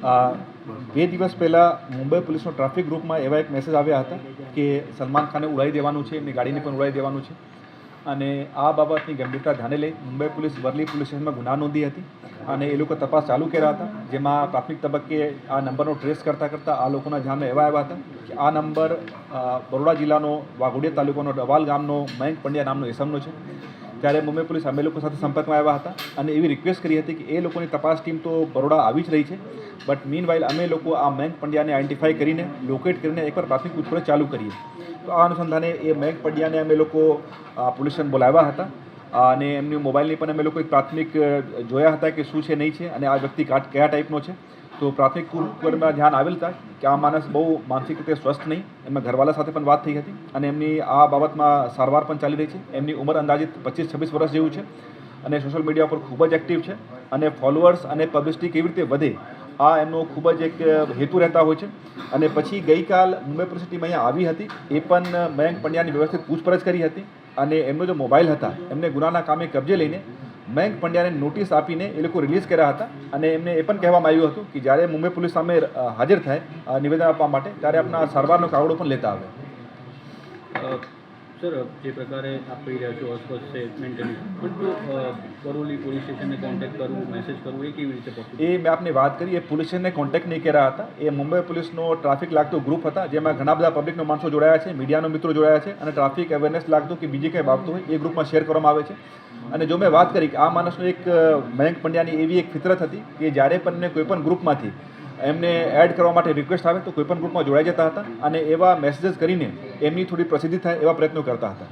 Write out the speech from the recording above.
બે દિવસ પહેલાં મુંબઈ પોલીસનો ટ્રાફિક ગ્રુપમાં એવા એક મેસેજ આવ્યા હતા કે સલમાન ખાને ઉડાવી દેવાનું છે, એમની ગાડીને પણ ઉડાવી દેવાનું છે. અને આ બાબતની ગંભીરતા ધ્યાને લઈ મુંબઈ પોલીસ વરલી પોલીસ સ્ટેશનમાં ગુના નોંધી હતી અને એ લોકો તપાસ ચાલુ કર્યા હતા, જેમાં પ્રાથમિક તબક્કે આ નંબરનો ટ્રેસ કરતાં આ લોકોના ધ્યાનમાં એવા આવ્યા હતા કે આ નંબર બરોડા જિલ્લાનો વાઘોડિયા તાલુકાનો ડવાલ ગામનો મયંક પંડ્યા નામનો એસમનો છે. ત્યારે મુંબઈ પોલીસ અમે લોકો સાથે સંપર્કમાં આવ્યા હતા અને એવી રિક્વેસ્ટ કરી હતી કે એ લોકોની તપાસ ટીમ તો બરોડા આવી જ રહી છે, બટ મીનવાઇલ અમે લોકો આ મયંક પંડ્યાને આઈડેન્ટિફાઈ કરીને લોકેટ કરીને એકવાર પ્રાથમિક પૂછપરછ ચાલુ કરીએ. તો આ અનુસંધાને એ મયંક પંડ્યાને અમે લોકો પોલીસ સ્ટેશન બોલાવ્યા હતા અને એમની મોબાઈલની પણ અમે લોકો એક પ્રાથમિક જોયા હતા કે શું છે નહીં છે અને આ વ્યક્તિ કયા ટાઈપનો છે. તો પ્રાથમિક પૂછપરછમાં ધ્યાન આવેલ હતા કે આ માણસ બહુ માનસિક રીતે સ્વસ્થ નહીં. એમના ઘરવાળા સાથે પણ વાત થઈ હતી અને એમની આ બાબતમાં સારવાર પણ ચાલી રહી છે. એમની ઉંમર અંદાજિત 25-26 વર્ષ જેવું છે અને સોશિયલ મીડિયા પર ખૂબ જ એક્ટિવ છે અને ફોલોઅર્સ અને પબ્લિસિટી કેવી રીતે વધે આ એમનો ખૂબ જ એક હેતુ રહેતા હોય છે. અને પછી ગઈકાલ મુંબઈ પોલીસ ટીમ અહીંયા આવી હતી, એ પણ મયંક પંડ્યાની વ્યવસ્થિત પૂછપરછ કરી હતી અને એમનો જે મોબાઈલ હતા એમને ગુનાના કામે કબજે લઈને મયંક પંડ્યાને નોટિસ આપીને એ લોકો રિલીઝ કર્યા હતા અને એમને એ પણ કહેવામાં આવ્યું હતું કે જ્યારે મુંબઈ પોલીસ સામે હાજર થાય નિવેદન આપવા માટે ત્યારે આપણા સારવારનો કાગળો પણ લેતા આવે. સર, જે પ્રકારે આપ કહી રહ્યા છો અસ્વસ્થ છે મેન્ટલી, પણ બરોલી પોલીસ સ્ટેશનને કોન્ટેક્ટ કરવું, મેસેજ કરવું એ કેવી રીતે પોસિબલ? એ મેં આપની વાત કરી, એ પોલીસ સ્ટેશનને કોન્ટેક્ટ નહીં કર્યા હતા. એ મુંબઈ પોલીસનો ટ્રાફિક લાગતો ગ્રુપ હતા જેમાં ઘણા બધા પબ્લિકનો માણસો જોડાયા છે, મીડિયાનો મિત્રો જોડાયા છે અને ટ્રાફિક અવેરનેસ લાગતું કે બીજી કંઈ બાબતો હોય એ ગ્રુપમાં શેર કરવામાં આવે છે. અને જો મેં વાત કરી કે આ માણસનો એક મયંક પંડ્યાની એવી એક ફિતરત હતી કે જ્યારે પણ એમને કોઈપણ ગ્રુપમાંથી એમને એડ કરવા માટે રિક્વેસ્ટ આવે તો કોઈપણ ગ્રુપમાં જોડાઈ જતા હતા અને એવા મેસેજીસ કરીને એમની થોડી પ્રસિદ્ધિ થાય એવા પ્રયત્નો કરતા હતા.